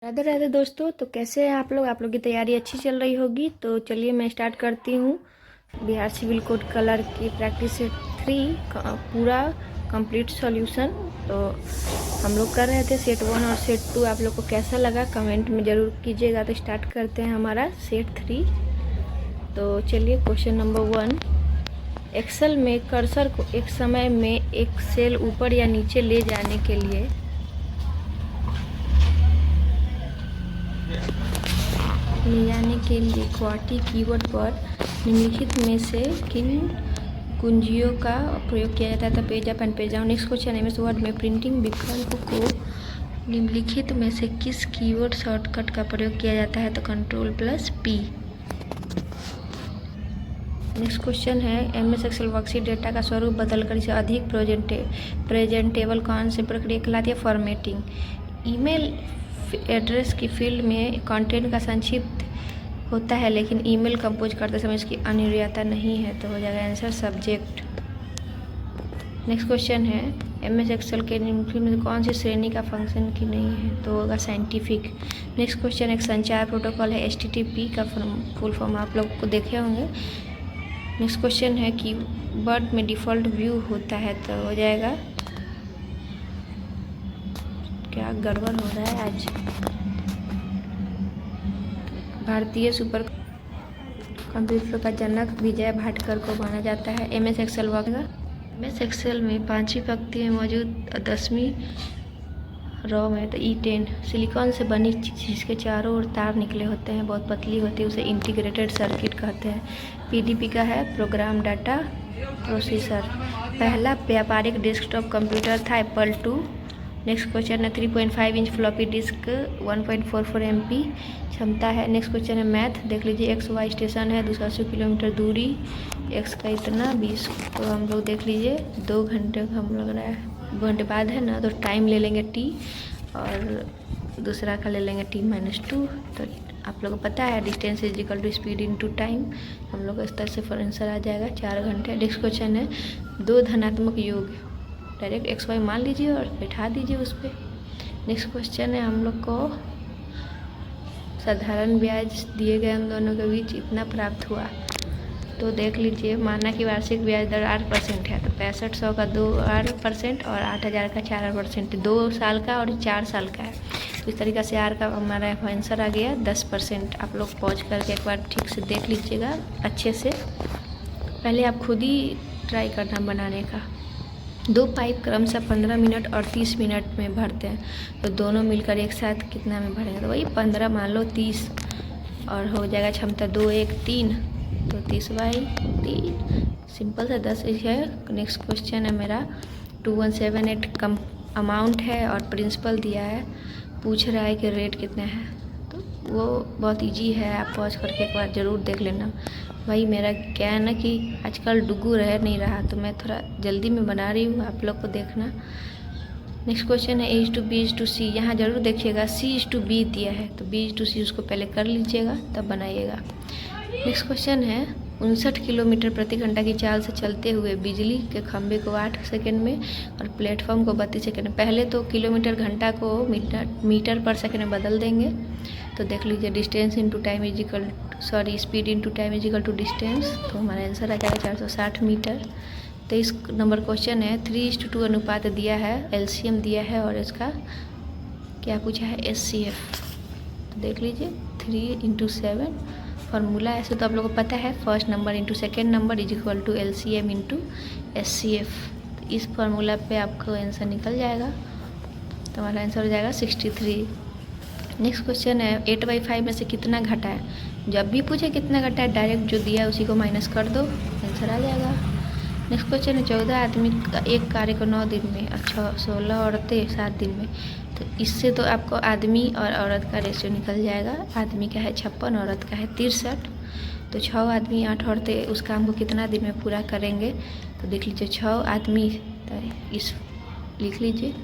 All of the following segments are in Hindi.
राधे राधे दोस्तों। तो कैसे हैं आप लोग की तैयारी अच्छी चल रही होगी। तो चलिए मैं स्टार्ट करती हूँ बिहार सिविल कोड कलर की प्रैक्टिस सेट 3 का पूरा कंप्लीट सॉल्यूशन। तो हम लोग कर रहे थे सेट 1 और सेट 2। आप लोग को कैसा लगा कमेंट में ज़रूर कीजिएगा। तो स्टार्ट करते हैं हमारा सेट 3। तो चलिए क्वेश्चन नंबर 1, एक्सेल में कर्सर को एक समय में एक सेल ऊपर या नीचे ले जाने के लिए क्वाटी कीवर्ड पर निम्नलिखित में से किन कुंजियों का प्रयोग किया जाता था। Page up and page down. Next question, MS word में प्रिंटिंग विकल्प को निम्नलिखित में से किस कीवर्ड शॉर्टकट का प्रयोग किया जाता है। तो Ctrl+P। नेक्स्ट क्वेश्चन है, एमएस एक्सेल वर्कशीट डेटा का स्वरूप बदलकर इसे अधिक प्रेजेंटेबल कौन सी प्रक्रिया कहलाती है। फॉर्मेटिंग। ईमेल एड्रेस की फील्ड में कंटेंट का संक्षिप्त होता है, लेकिन ईमेल कंपोज करते समय इसकी अनिवार्यता नहीं है। तो हो जाएगा आंसर सब्जेक्ट। नेक्स्ट क्वेश्चन है, एमएस एक्सेल के निम्नलिखित में कौन सी श्रेणी का फंक्शन की नहीं है। तो होगा साइंटिफिक। नेक्स्ट क्वेश्चन, एक संचार प्रोटोकॉल है HTTP का फुल फॉर्म आप लोग को देखे होंगे। नेक्स्ट क्वेश्चन है, कीवर्ड में डिफ़ॉल्ट व्यू होता है। तो हो जाएगा, क्या गड़बड़ हो रहा है आज। भारतीय सुपर कंप्यूटर का जनक विजय भाटकर को माना जाता है। एमएस एक्सेल एमएस एक्सेल में 5वीं पंक्ति में मौजूद 10वीं रॉ में तो E10 सिलिकॉन से बनी जिसके चारों ओर तार निकले होते हैं, बहुत पतली होती है, उसे इंटीग्रेटेड सर्किट कहते हैं। PDP का है प्रोग्राम डाटा प्रोसेसर। पहला व्यापारिक डेस्कटॉप कंप्यूटर था एप्पल 2। नेक्स्ट क्वेश्चन है, 3.5 इंच फ्लॉपी डिस्क 1.44 MB क्षमता है। नेक्स्ट क्वेश्चन है मैथ, देख लीजिए XY स्टेशन है 280 किलोमीटर दूरी, x का इतना 20। तो हम लोग देख लीजिए 2 घंटे का हम लग रहा है, 2 घंटे बाद है ना, तो टाइम ले लेंगे t और दूसरा का ले लेंगे t-2। तो आप लोगों को पता है distance is equal to speed into time. हम लोग इस तरह से आंसर आ जाएगा 4 घंटे। नेक्स्ट क्वेश्चन है, 2 धनात्मक योग, डायरेक्ट XY मान लीजिए और बैठा दीजिए उस पर। नेक्स्ट क्वेश्चन है, हम लोग को साधारण ब्याज दिए गए उन दोनों के बीच इतना प्राप्त हुआ। तो देख लीजिए, माना कि वार्षिक ब्याज दर 8% है, तो 6500 का 8% और 8000 का 4%, 2 साल का और 4 साल का है। तो इस तरीके से R का हमारा आंसर आ गया 10%। आप लोग पॉज करके एक बार ठीक से देख लीजिएगा अच्छे से। पहले आप खुद ही ट्राई करना बनाने का। 2 पाइप क्रमशः 15 मिनट और 30 मिनट में भरते हैं, तो दोनों मिलकर एक साथ कितना में भरेंगे। तो वही 15 मान लो 30 और हो जाएगा क्षमता 2 1 3, तो 30/3 सिंपल सा 10 है। नेक्स्ट क्वेश्चन है मेरा 2178 कम अमाउंट है और प्रिंसिपल दिया है, पूछ रहा है कि रेट कितना है। तो वो बहुत इजी है, आप पॉज करके एक बार ज़रूर देख लेना। भाई मेरा क्या है ना कि आजकल डुगू रह नहीं रहा, तो मैं थोड़ा जल्दी में बना रही हूँ, आप लोग को देखना। नेक्स्ट क्वेश्चन है A:B:C। यहाँ ज़रूर देखिएगा C:B दिया है, तो B:C उसको पहले कर लीजिएगा तब बनाइएगा। नेक्स्ट क्वेश्चन है, 59 किलोमीटर प्रति घंटा की चाल से चलते हुए बिजली के खंभे को 8 सेकंड में और प्लेटफॉर्म को 32 सेकंड में। पहले तो किलोमीटर घंटा को मीटर पर सेकंड में बदल देंगे। तो देख लीजिए distance into time is equal speed into time is equal to distance. तो हमारा आंसर आ जाएगा 460 मीटर। 23 नंबर क्वेश्चन है, 3:2 अनुपात दिया है, LCM दिया है और इसका क्या पूछा है SCF। तो देख लीजिए 3:7 फार्मूला। ऐसे तो आप लोगों को पता है, first number into second number is equal to LCM into SCF। तो इस फार्मूला पे आपको आंसर निकल जाएगा, तो हमारा आंसर हो जाएगा 63। नेक्स्ट क्वेश्चन है, 8/5 में से कितना घटा है। जब भी पूछे कितना घटा है, डायरेक्ट जो दिया है उसी को माइनस कर दो, आंसर आ जाएगा। नेक्स्ट क्वेश्चन है, 14 आदमी एक कार्य को 9 दिन में, अच्छा 16 औरतें 7 दिन में। तो इससे तो आपको आदमी और औरत का रेशियो निकल जाएगा। आदमी का है 56, औरत का है 63। तो 6 आदमी 8 औरतें उस काम को कितना दिन में पूरा करेंगे। तो देख लीजिए 6 आदमी, इस लिख लीजिए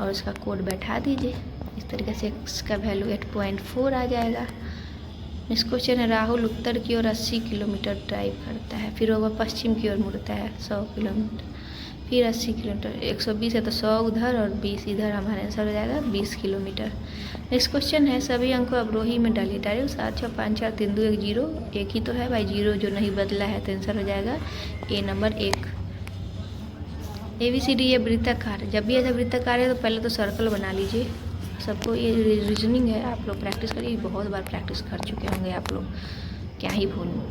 और उसका कोड बैठा दीजिए। इस तरीके से इसका वैल्यू 8.4 आ जाएगा। नेक्स्ट क्वेश्चन है, राहुल उत्तर की ओर 80 किलोमीटर ड्राइव करता है, फिर वह पश्चिम की ओर मुड़ता है 100 किलोमीटर, फिर 80 किलोमीटर, 120 है तो 100 उधर और 20 इधर, हमारा आंसर हो जाएगा 20 किलोमीटर। नेक्स्ट क्वेश्चन है, सभी अंकों अवरोही में डालिए। डालिए 7 6 5 4 3 2 1 0, एक ही तो है भाई, 0 जो नहीं बदला है, तो आंसर हो जाएगा ए नंबर 1। ABCD ये वृत्ताकार, जब भी ऐसा वृत्ताकार है तो पहले तो सर्कल बना लीजिए। सबको ये रीजनिंग है, आप लोग प्रैक्टिस करिए, बहुत बार प्रैक्टिस कर चुके होंगे आप लोग, क्या ही भूलूँ।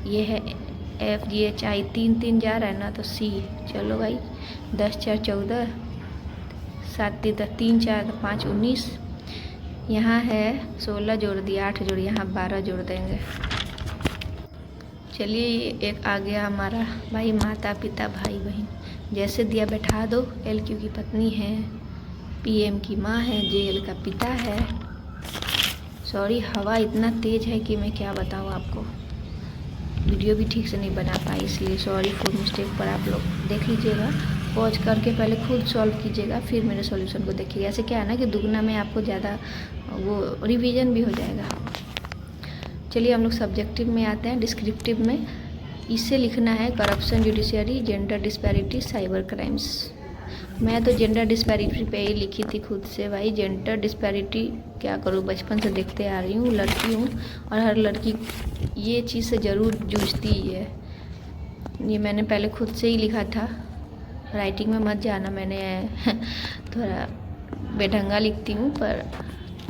ये है FGHI, 3 3 जा रहा है ना, तो C। चलो भाई, 10 4 14, 7 3 4 5 19, यहाँ है 16 जोड़ दिया, 8 जोड़, यहाँ 12 जोड़ देंगे। चलिए एक आ गया हमारा भाई, माता पिता भाई बहन, जैसे दिया बैठा दो। LQ की पत्नी है, PM की माँ है, JL का पिता है। सॉरी, हवा इतना तेज़ है कि मैं क्या बताऊँ आपको, वीडियो भी ठीक से नहीं बना पाई, इसलिए सॉरी फॉर मिस्टेक। पर आप लोग देख लीजिएगा, पॉज करके पहले खुद सॉल्व कीजिएगा, फिर मेरे सॉल्यूशन को देखिएगा। ऐसे क्या है ना कि दुगना में आपको ज़्यादा वो रिवीजन भी हो जाएगा। चलिए हम लोग सब्जेक्टिव में आते हैं, डिस्क्रिप्टिव में। इससे लिखना है corruption, judiciary, gender disparity, cyber crimes. मैं तो जेंडर डिस्पैरिटी पे ही लिखी थी खुद से भाई। जेंडर डिस्पैरिटी क्या करूँ, बचपन से देखते आ रही हूँ, लड़की हूँ और हर लड़की ये चीज़ से ज़रूर जूझती ही है। ये मैंने पहले खुद से ही लिखा था, राइटिंग में मत जाना, मैंने थोड़ा बेढंगा लिखती हूँ, पर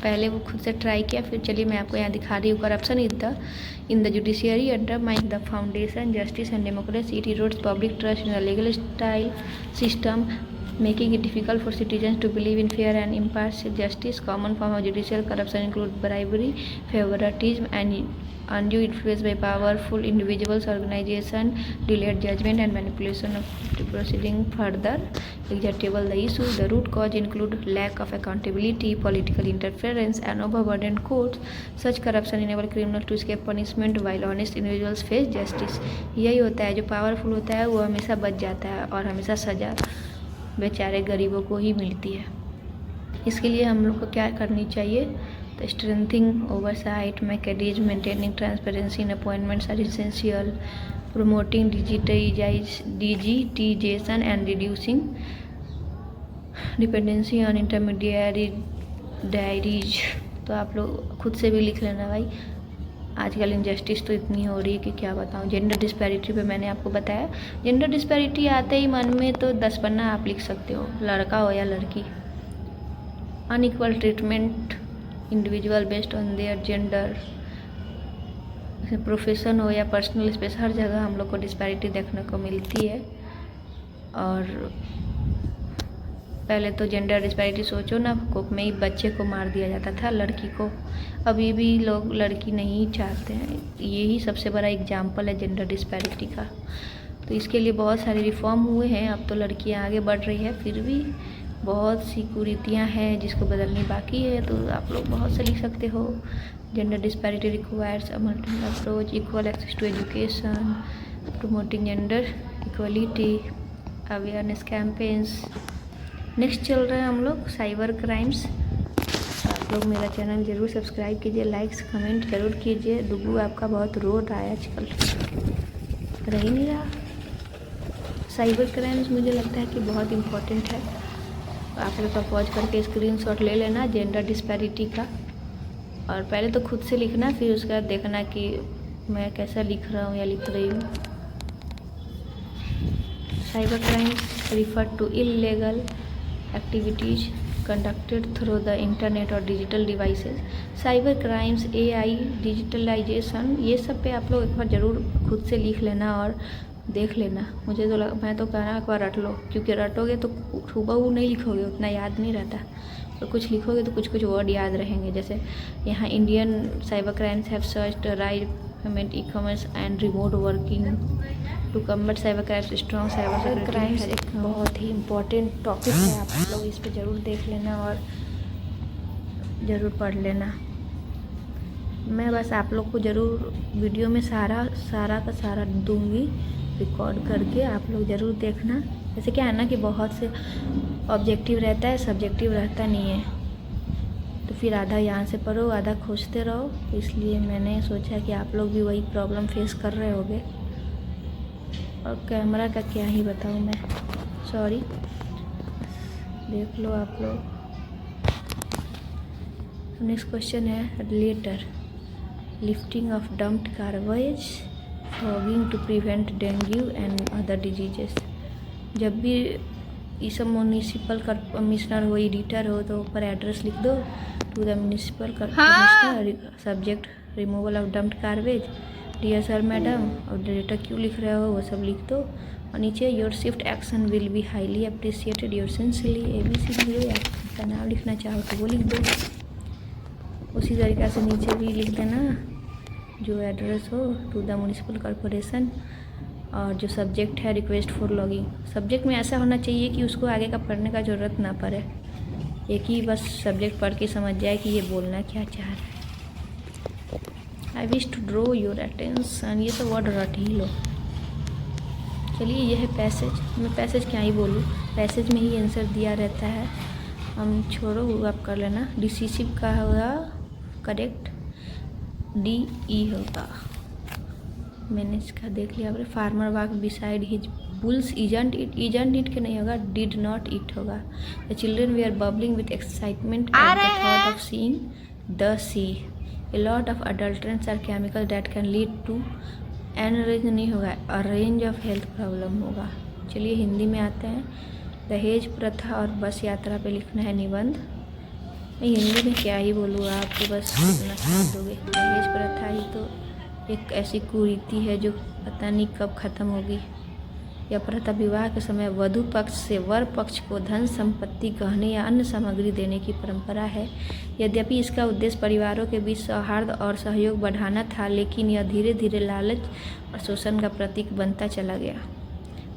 पहले वो खुद से ट्राई किया। फिर चलिए मैं आपको यहाँ दिखा रही हूँ। Corruption in the judiciary undermine the foundation justice and democracy, it erodes public trust in the legal style system, making it difficult for citizens to believe in fair and impartial justice. Common form of judicial corruption include bribery, favoritism, and undue influence by powerful individuals, organization, delayed judgment, and manipulation of the proceeding. Further executable the issue, the root cause include lack of accountability, political interference, and overburdened courts. Such corruption enable criminals to escape punishment while honest individuals face justice. यही होता है, जो पावरफुल होता है वो हमेशा बच जाता है और हमेशा सज़ा बेचारे गरीबों को ही मिलती है। इसके लिए हम लोग को क्या करनी चाहिए, तो strengthening oversight mechanism, maintaining transparency in appointments are essential, promoting digitisation and reducing dependency on intermediaries. तो आप लोग खुद से भी लिख लेना भाई, आजकल इनजस्टिस तो इतनी हो रही है कि क्या बताऊँ। जेंडर डिस्पैरिटी पे मैंने आपको बताया, जेंडर डिस्पैरिटी आते ही मन में तो 10 पन्ना आप लिख सकते हो, लड़का हो या लड़की। Unequal treatment individual based on their gender, profession हो या पर्सनल स्पेस, हर जगह हम लोग को डिस्पैरिटी देखने को मिलती है। और पहले तो जेंडर डिस्पैरिटी सोचो ना, कोक में ही बच्चे को मार दिया जाता था, लड़की को। अभी भी लोग लड़की नहीं चाहते हैं, यही सबसे बड़ा एग्जाम्पल है जेंडर डिस्पैरिटी का। तो इसके लिए बहुत सारे रिफॉर्म हुए हैं, अब तो लड़कियां आगे बढ़ रही है, फिर भी बहुत सी कुरीतियां हैं जिसको बदलनी बाकी है। तो आप लोग बहुत से लिख सकते हो। Gender disparity requires a multiple approach, equal access to education, promoting gender equality, awareness campaigns. Next चल रहे हैं हम लोग साइबर क्राइम्स। आप लोग मेरा चैनल ज़रूर सब्सक्राइब कीजिए, लाइक्स कमेंट ज़रूर कीजिए। डुगू आपका बहुत रो रहा है आजकल, रह ही नहीं रहा। साइबर क्राइम्स मुझे लगता है कि बहुत इम्पोर्टेंट है। आप लोग का पॉज करके स्क्रीनशॉट ले लेना जेंडर डिस्पैरिटी का, और पहले तो खुद से लिखना, फिर उसके बाद देखना कि मैं कैसा लिख रहा हूँ या लिख रही हूँ। Cyber crimes refer to illegal activities conducted through the internet or digital devices. Cyber crimes, AI, digitalisation, ये सब पे आप लोग एक बार ज़रूर खुद से लिख लेना और देख लेना। मुझे तो मैं तो कहना एक बार रट लो, क्योंकि रटोगे तो हूबहू नहीं लिखोगे, उतना याद नहीं रहता। और कुछ लिखोगे तो कुछ कुछ वर्ड याद रहेंगे। जैसे यहाँ Indian cyber crimes have searched right payment, e-commerce and remote working to combat cyber crimes, strong cyber crimes. एक बहुत ही इम्पोर्टेंट टॉपिक है, आप लोग इस पे ज़रूर देख लेना और ज़रूर पढ़ लेना। मैं बस आप लोग को ज़रूर वीडियो में सारा का सारा दूंगी रिकॉर्ड करके, आप लोग ज़रूर देखना। जैसे क्या है ना कि बहुत से ऑब्जेक्टिव रहता है, सब्जेक्टिव रहता नहीं है, तो फिर आधा यहाँ से पढ़ो आधा खोजते रहो। इसलिए मैंने सोचा कि आप लोग भी वही प्रॉब्लम फेस कर रहे होगे। और कैमरा का क्या ही बताऊँ मैं। सॉरी, देख लो आप लोग। नेक्स्ट क्वेश्चन है letter lifting of dumped garbage, fogging to prevent dengue and other diseases. जब भी ये सब म्यूनिसिपल कमिश्नर हो, एडिटर हो, तो ऊपर एड्रेस लिख दो to the municipal commissioner, subject removal of dumped garbage, dear sir madam, और डायरेक्टर क्यों लिख रहे हो वो सब लिख दो। और नीचे your Swift action will be highly appreciated your sincerely ABC लिखो, या आपका नाम लिखना चाहो तो वो लिख दो। उसी तरीक़े से नीचे भी लिख देना जो एड्रेस हो टू द म्यूनिसिपल कॉरपोरेशन, और जो सब्जेक्ट है रिक्वेस्ट फॉर लॉगिंग। सब्जेक्ट में ऐसा होना चाहिए कि उसको आगे का पढ़ने का ज़रूरत ना पड़े, एक ही बस सब्जेक्ट पढ़ के समझ जाए कि ये बोलना क्या चाह रहा है। I wish to draw your attention, ये सब वर्ड रट ही लो। चलिए ये है पैसेज, मैं पैसेज क्या ही बोलूँ, पैसेज में ही आंसर दिया रहता है, हम छोड़ो वो आप कर लेना। डिसिसिव का होगा करेक्ट DE होगा। मैंने इसका देख लिया आपने, farmer walk beside his bulls isn't it के नहीं होगा, डिड नॉट इट होगा। The children we are bubbling with excitement at the thought of seeing the sea, a lot of adulterants are chemical that can lead to an range नहीं होगा, a range of health problem होगा। चलिए हिंदी में आते हैं। दहेज प्रथा और बस यात्रा पे लिखना है निबंध। मैं हिंदी में क्या ही बोलूँ, आपको बस इतना समझ दोगे। दहेज प्रथा ही तो एक ऐसी कुरीति है जो पता नहीं कब ख़त्म होगी। यह प्रथा विवाह के समय वधु पक्ष से वर पक्ष को धन संपत्ति, गहने या अन्य सामग्री देने की परंपरा है। यद्यपि इसका उद्देश्य परिवारों के बीच सौहार्द और सहयोग बढ़ाना था, लेकिन यह धीरे धीरे लालच और शोषण का प्रतीक बनता चला गया।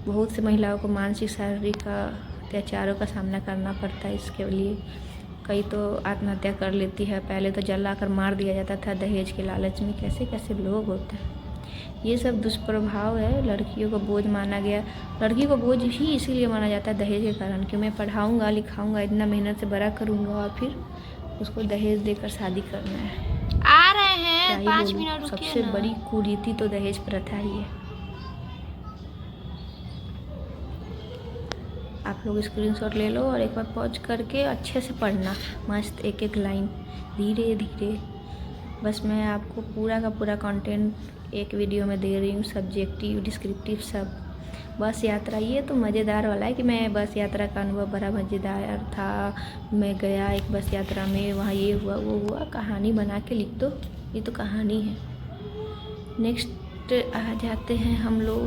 बहुत से महिलाओं को मानसिक शारीरिक अत्याचारों का सामना करना पड़ता है इसके लिए। कई तो आत्महत्या कर लेती है, पहले तो जला कर मार दिया जाता था दहेज के लालच में। कैसे कैसे लोग होते हैं। ये सब दुष्प्रभाव है, लड़कियों को बोझ माना गया। लड़की को बोझ ही इसीलिए माना जाता है दहेज के कारण, कि मैं पढ़ाऊँगा लिखाऊँगा, इतना मेहनत से बड़ा करूँगा और फिर उसको दहेज देकर शादी करना है। आ रहे हैं 5 मिनट रुकिए। सबसे बड़ी कुरीति तो दहेज प्रथा ही है। आप लोग स्क्रीनशॉट ले लो और एक बार पॉज करके अच्छे से पढ़ना, मस्त एक एक लाइन धीरे धीरे। बस मैं आपको पूरा का पूरा कंटेंट एक वीडियो में दे रही हूँ, सब्जेक्टिव डिस्क्रिप्टिव सब। बस यात्रा ये तो मज़ेदार वाला है कि मैं बस यात्रा का अनुभव बड़ा मज़ेदार था, मैं गया एक बस यात्रा में, वहाँ ये हुआ वो हुआ, कहानी बना के लिख दो, ये तो कहानी है। नेक्स्ट आ जाते हैं हम लोग,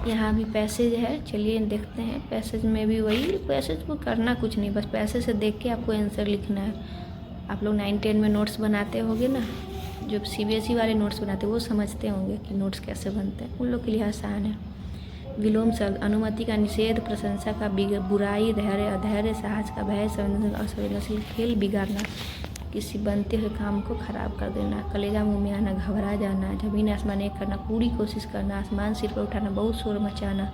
यहाँ भी पैसेज है, चलिए देखते हैं। पैसेज में भी वही, पैसेज को करना कुछ नहीं, बस पैसेज से देख के आपको आंसर लिखना है। आप लोग 9-10 में नोट्स बनाते होंगे ना, जो CBSE वाले नोट्स बनाते हैं वो समझते होंगे कि नोट्स कैसे बनते हैं, उन लोग के लिए आसान है। विलोम शब्द अनुमति का निषेध, प्रशंसा का बुराई, धैर्य अधैर्य, साहस का भय, संवेदनशील असंवेदनशील, खेल बिगाड़ना, किसी बनते हुए काम को ख़राब कर देना, कलेजा मुँह में आना, घबरा जाना, ज़मीन आसमान एक करना, पूरी कोशिश करना, आसमान सिर पर उठाना, बहुत शोर मचाना।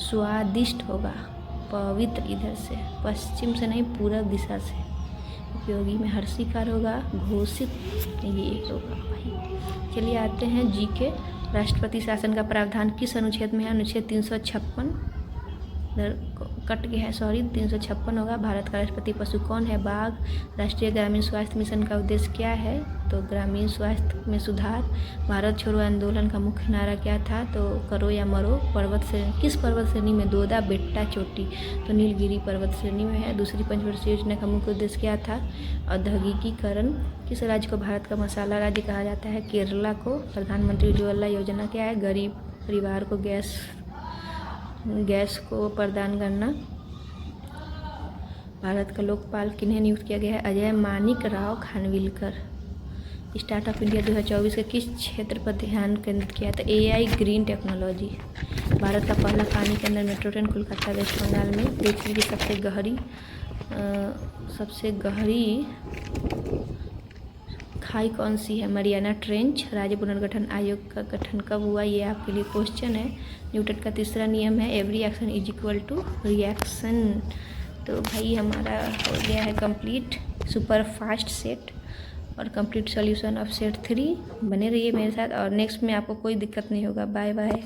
स्वादिष्ट होगा पवित्र, इधर से पश्चिम से नहीं पूरब दिशा से। उपयोगी में हर्षिकार होगा, घोषित ये होगा भाई। चलिए आते हैं GK। राष्ट्रपति शासन का प्रावधान किस अनुच्छेद में है? अनुच्छेद 356 कट गया है, सॉरी 356 होगा। भारत का राष्ट्रपति पशु कौन है? बाघ। राष्ट्रीय ग्रामीण स्वास्थ्य मिशन का उद्देश्य क्या है? तो ग्रामीण स्वास्थ्य में सुधार। भारत छोड़ो आंदोलन का मुख्य नारा क्या था? तो करो या मरो। पर्वत श्रेणी किस पर्वत श्रेणी में? दोदा, बेट्टा, चोटी। तो नीलगिरी पर्वत श्रेणी में है। दूसरी पंचवर्षीय योजना का मुख्य उद्देश्य क्या था? औद्योगिकीकरण। किस राज्य को भारत का मसाला राज्य कहा जाता है? केरला को। प्रधानमंत्री उज्ज्वला योजना क्या है? गरीब परिवार को गैस को प्रदान करना। भारत का लोकपाल किन्हें नियुक्त किया गया है? अजय मानिक राव खानविलकर। स्टार्टअप इंडिया 2024 के किस क्षेत्र पर ध्यान केंद्रित किया था? AI green technology. भारत का पहला पानी के अंदर metro train Kolkata west Bengal में। पृथ्वी की सबसे गहरी खाई कौन सी है? Mariana trench. राज्य पुनर्गठन आयोग का गठन कब हुआ? ये आपके लिए क्वेश्चन है। न्यूटन का तीसरा नियम है every action is equal to reaction. तो भाई हमारा हो गया है कंप्लीट सुपर फास्ट सेट और कंप्लीट सॉल्यूशन ऑफ सेट 3। बने रहिए मेरे साथ और नेक्स्ट में आपको कोई दिक्कत नहीं होगा। Bye bye.